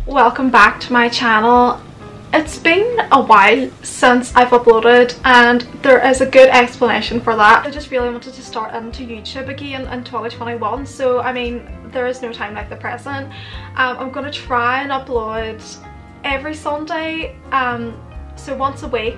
Welcome back to my channel. It's been a while since I've uploaded and there is a good explanation for that. I just really wanted to start into YouTube again in 2021, so I mean there is no time like the present. I'm going to try and upload every Sunday, so once a week.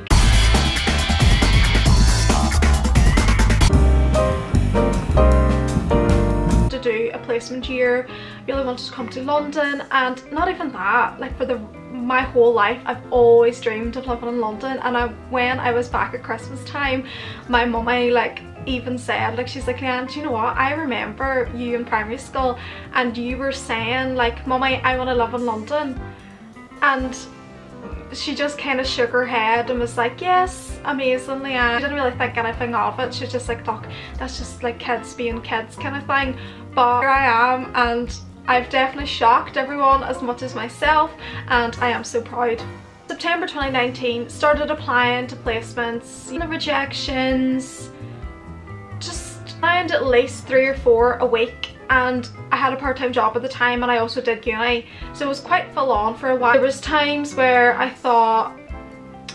To do a placement year, really wanted to come to London, and not even that, like for my whole life I've always dreamed of living in London. And when I was back at Christmas time, my mummy like even said, like, she's like, Leanne, do you know what, I remember you in primary school and you were saying like, Mummy, I want to live in London. And she just kind of shook her head and was like, yes, amazingly. And she didn't really think anything of it. She was just like, look, that's just like kids being kids kind of thing. But here I am, and I've definitely shocked everyone as much as myself, and I am so proud. September 2019, started applying to placements, the rejections, just find at least 3 or 4 a week. And I had a part-time job at the time, and I also did uni, so it was quite full on for a while. There was times where I thought,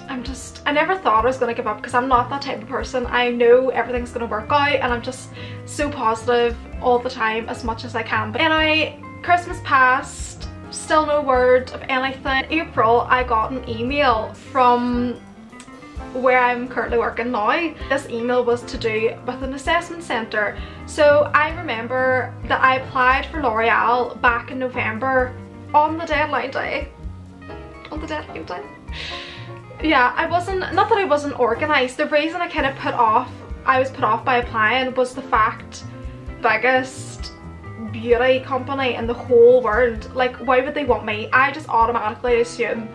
I never thought I was going to give up, because I'm not that type of person. I know everything's going to work out, and I'm just so positive all the time as much as I can. But anyway, Christmas passed, still no word of anything. In April, I got an email from where I'm currently working now. This email was to do with an assessment centre. So I remember that I applied for L'Oreal back in November on the deadline day. Yeah, I wasn't, not that I wasn't organised. The reason I kind of I was put off by applying was the fact, biggest beauty company in the whole world, like why would they want me? I just automatically assume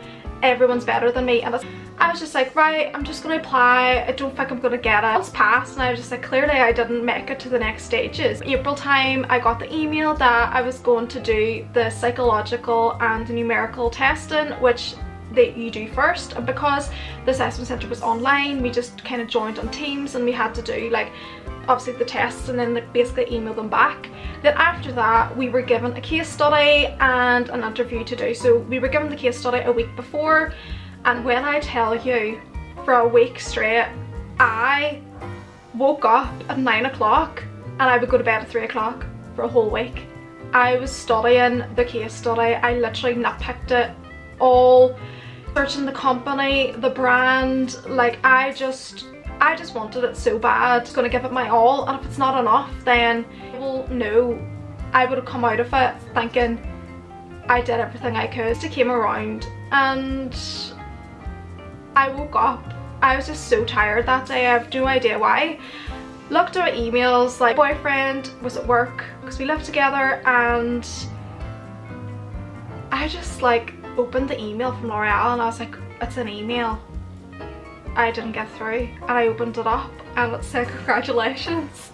everyone's better than me, and I was just like, right, I'm just going to apply. I don't think I'm going to get it. It's passed, and I was just like, clearly I didn't make it to the next stages. April time, I got the email that I was going to do the psychological and numerical testing, which you do first. And because the assessment centre was online, we just kind of joined on Teams, and we had to do like obviously the tests and then like basically email them back. Then after that, we were given a case study and an interview to do. So we were given the case study a week before, and when I tell you, for a week straight, I woke up at 9 o'clock and I would go to bed at 3 o'clock for a whole week. I was studying the case study. I literally nitpicked it all, searching the company, the brand, like I just wanted it so bad. I was going to give it my all, and if it's not enough, then I will know. I would have come out of it thinking I did everything I could. It came around and I woke up. I was just so tired that day. I have no idea why. Looked at my emails, like boyfriend was at work because we lived together, and I just like opened the email from L'Oreal and I was like, it's an email. I didn't get through, and I opened it up and it said congratulations,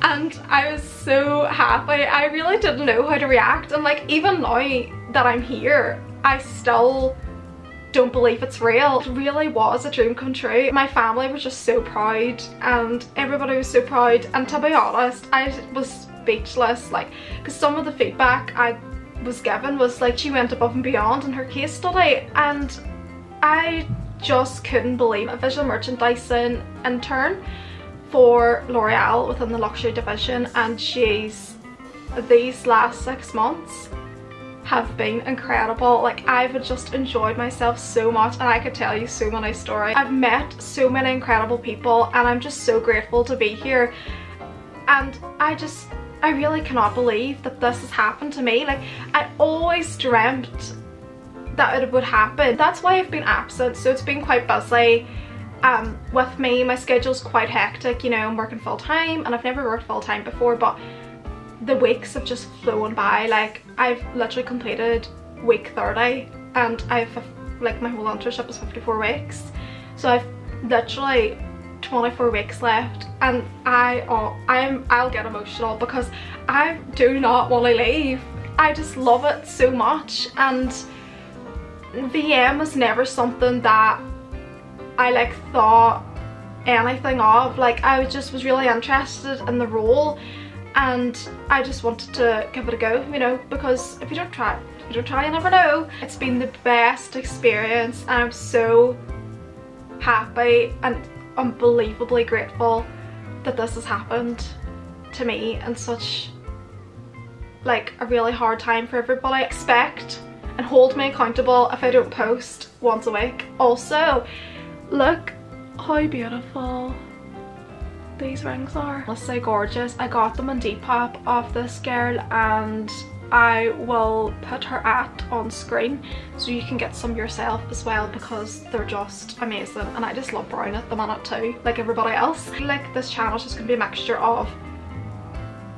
and I was so happy. I really didn't know how to react, and like even now that I'm here, I still don't believe it's real. It really was a dream come true. My family was just so proud, and everybody was so proud, and to be honest, I was speechless, like, because some of the feedback I was given was like she went above and beyond in her case study, and I just couldn't believe a visual merchandising intern for L'Oreal within the luxury division. And these last 6 months have been incredible. Like, I've just enjoyed myself so much, and I could tell you so many stories. I've met so many incredible people, and I'm just so grateful to be here. And I really cannot believe that this has happened to me. Like, I always dreamt that it would happen. That's why I've been absent, so it's been quite busy with me. My schedule's quite hectic, you know, I'm working full-time, and I've never worked full-time before, but the weeks have just flown by. Like, I've literally completed week 30, and I've like my whole internship is 54 weeks, so I've literally 24 weeks left, and I'll get emotional because I do not want to leave. I just love it so much, and VM was never something that I like thought anything of. Like, I just was really interested in the role, and I just wanted to give it a go, you know, because if you don't try, you never know. It's been the best experience, and I'm so happy and unbelievably grateful that this has happened to me in such like a really hard time for everybody. Expect and hold me accountable if I don't post once a week. Also, look how beautiful these rings are. Honestly gorgeous. I got them on Depop off this girl, and I will put her at on screen so you can get some yourself as well, because they're just amazing, and I just love brown at the minute too, like everybody else. Like this channel is just gonna be a mixture of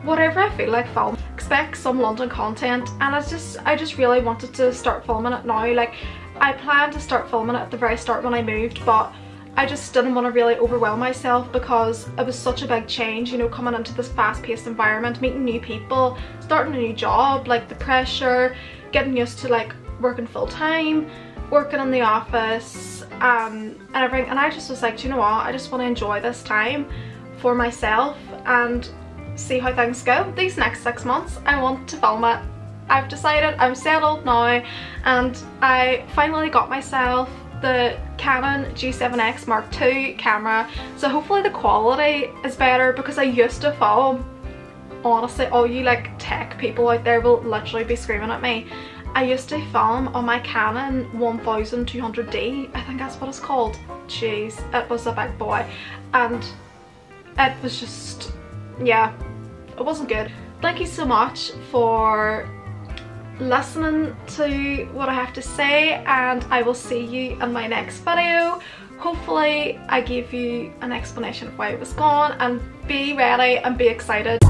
whatever I feel like film. Expect some London content, and I just really wanted to start filming it now. Like I planned to start filming it at the very start when I moved, but I just didn't want to really overwhelm myself because it was such a big change, you know, coming into this fast-paced environment, meeting new people, starting a new job, like the pressure, getting used to like working full-time, working in the office, and everything. And I just was like, do you know what, I just want to enjoy this time for myself and see how things go. These next 6 months I want to film it. I've decided, I'm settled now, and I finally got myself the Canon G7X Mark II camera, so hopefully the quality is better, because I used to film, honestly, all you like tech people out there will literally be screaming at me. I used to film on my Canon 1200D, I think that's what it's called. Jeez, it was a big boy, and it was just, yeah, it wasn't good. Thank you so much for listening to what I have to say, and I will see you in my next video. Hopefully I gave you an explanation of why it was gone, and be ready and be excited.